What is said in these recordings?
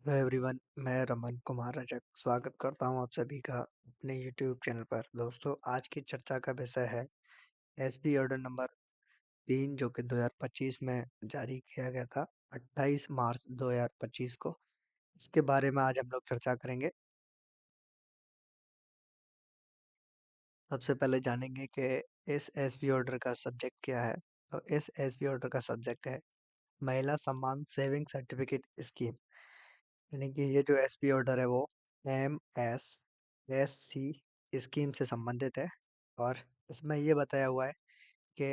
Hello everyone, मैं रमन कुमार रजक स्वागत करता हूं आप सभी का अपने यूट्यूब चैनल पर। दोस्तों, आज की चर्चा का विषय है एसबी ऑर्डर नंबर 3 जो कि 2025 में जारी किया गया था 28 मार्च 2025 को। इसके बारे में आज हम लोग चर्चा करेंगे। सबसे पहले जानेंगे कि इस एसबी ऑर्डर का सब्जेक्ट क्या है। तो इस एसबी ऑर्डर का सब्जेक्ट है महिला सम्मान सेविंग सर्टिफिकेट स्कीम। यानी कि ये जो एसपी ऑर्डर है वो MSSC स्कीम से संबंधित है। और इसमें ये बताया हुआ है कि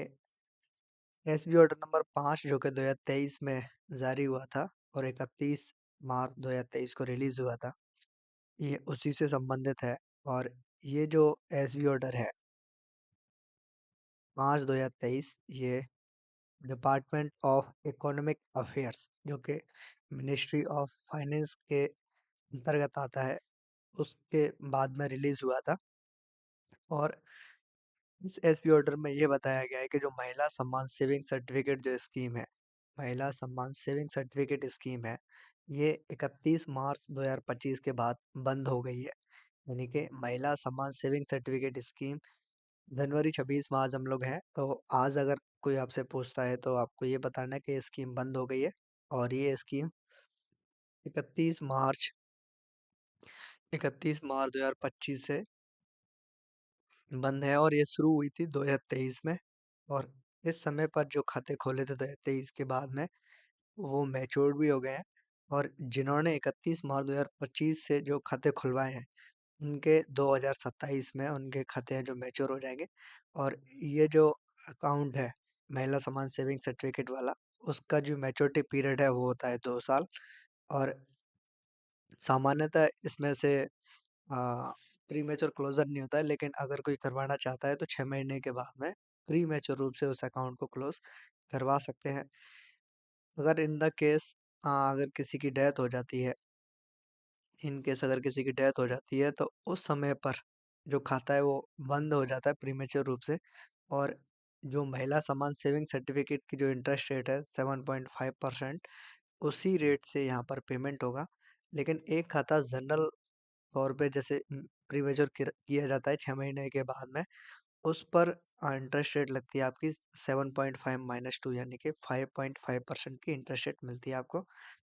एसबी ऑर्डर नंबर 5 जो कि 2023 में जारी हुआ था और 31 मार्च 2023 को रिलीज हुआ था, ये उसी से संबंधित है। और ये जो एसबी ऑर्डर है 5 2023, ये डिपार्टमेंट ऑफ इकोनॉमिक अफेयर्स जो कि मिनिस्ट्री ऑफ फाइनेंस के अंतर्गत आता है, उसके बाद में रिलीज हुआ था। और इस एसपी ऑर्डर में ये बताया गया है कि जो महिला सम्मान सेविंग सर्टिफिकेट जो स्कीम है, महिला सम्मान सेविंग सर्टिफिकेट स्कीम है, ये 31 मार्च 2025 के बाद बंद हो गई है। यानी कि महिला सम्मान सेविंग सर्टिफिकेट स्कीम जनवरी 26 में आज हम लोग हैं, तो आज अगर कोई आपसे पूछता है तो आपको ये बताना है कि ये स्कीम बंद हो गई है। और ये स्कीम 31 मार्च 2025 से बंद है और ये शुरू हुई थी 2023 में। और इस समय पर जो खाते खोले थे 2023 के बाद में, वो मैच्योर्ड भी हो गए हैं। और जिन्होंने 31 मार्च 2025 से जो खाते खुलवाए हैं, उनके 2027 में उनके खाते हैं जो मैच्योर हो जाएंगे। और ये जो अकाउंट है महिला सम्मान सेविंग सर्टिफिकेट वाला, उसका जो मैच्योरिटी पीरियड है वो होता है 2 साल। और सामान्यतः इसमें से प्री मैच्योर क्लोजर नहीं होता है, लेकिन अगर कोई करवाना चाहता है तो 6 महीने के बाद में प्री मैच्योर रूप से उस अकाउंट को क्लोज करवा सकते हैं। अगर इन द केस अगर किसी की डेथ हो जाती है, इन केस अगर किसी की डेथ हो जाती है, तो उस समय पर जो खाता है वो बंद हो जाता है प्रीमेच्योर रूप से। और जो महिला सम्मान सेविंग सर्टिफिकेट की जो इंटरेस्ट रेट है 7.5%, उसी रेट से यहाँ पर पेमेंट होगा। लेकिन एक खाता जनरल तौर पे जैसे प्रीमेच्योर किया जाता है 6 महीने के बाद में, उस पर इंटरेस्ट रेट लगती है आपकी 7.5 -2, यानी कि 5.5% की इंटरेस्ट रेट मिलती है आपको।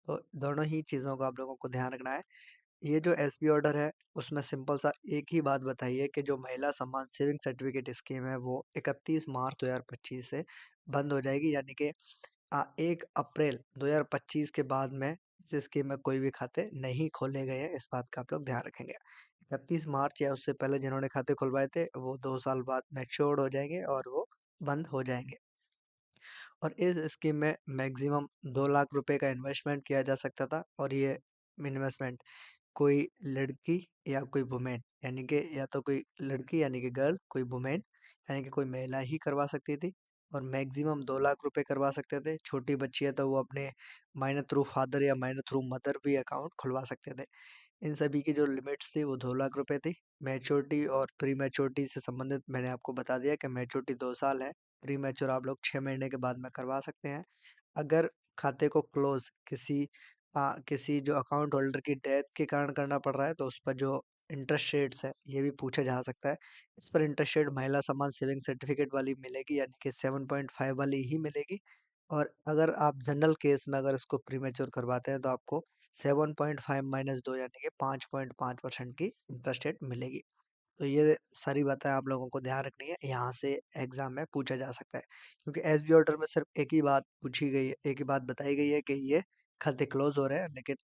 तो दोनों ही चीज़ों का आप लोगों को ध्यान रखना है। ये जो एसबी ऑर्डर है उसमें सिंपल सा एक ही बात बताई है कि जो महिला सम्मान सेविंग सर्टिफिकेट स्कीम है वो 31 मार्च 2025 से बंद हो जाएगी। यानी कि 1 अप्रैल 2025 के बाद में इस स्कीम में कोई भी खाते नहीं खोले गए हैं। इस बात का आप लोग ध्यान रखेंगे। 31 मार्च या उससे पहले जिन्होंने खाते खुलवाए थे वो 2 साल बाद मैच्योर्ड हो जाएंगे और वो बंद हो जाएंगे। और इस स्कीम में मैक्सिमम 2 लाख रुपए का इन्वेस्टमेंट किया जा सकता था। और ये इन्वेस्टमेंट कोई लड़की या कोई वुमेन, यानी कि या तो कोई लड़की यानी कि गर्ल, कोई वुमेन यानी कि कोई महिला ही करवा सकती थी। और मैक्सिमम 2 लाख रुपए करवा सकते थे। छोटी बच्ची है तो वो अपने माइनर थ्रू फादर या माइनर थ्रू मदर भी अकाउंट खुलवा सकते थे। इन सभी की जो लिमिट्स थी वो 2 लाख रुपए थी। मैच्योरिटी और प्री मैच्योरिटी से संबंधित मैंने आपको बता दिया कि मैच्योरिटी 2 साल है, प्री मैच्योर आप लोग 6 महीने के बाद में करवा सकते हैं। अगर खाते को क्लोज किसी जो अकाउंट होल्डर की डेथ के कारण करना पड़ रहा है, तो उस पर जो इंटरेस्ट रेट्स है ये भी पूछा जा सकता है। इस पर इंटरेस्ट रेट महिला सम्मान सेविंग सर्टिफिकेट वाली मिलेगी, यानी कि 7.5 वाली ही मिलेगी। और अगर आप जनरल केस में अगर इसको प्रीमेच्योर करवाते हैं तो आपको 7.5 -2 यानी कि 5.5% की इंटरेस्ट रेट मिलेगी। तो ये सारी बातें आप लोगों को ध्यान रखनी है, यहाँ से एग्जाम में पूछा जा सकता है। क्योंकि एसबी ऑर्डर में सिर्फ एक ही बात पूछी गई है, एक ही बात बताई गई है कि ये खाते क्लोज हो रहे हैं, लेकिन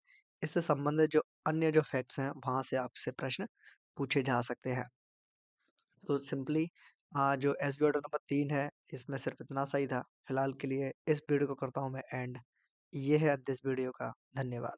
इससे संबंधित जो अन्य जो फैक्ट्स हैं वहाँ से आपसे प्रश्न पूछे जा सकते हैं। तो सिंपली जो एसबी ऑर्डर नंबर 3 है, इसमें सिर्फ इतना सही था। फिलहाल के लिए इस वीडियो को करता हूँ मैं एंड। ये है अंत इस वीडियो का। धन्यवाद।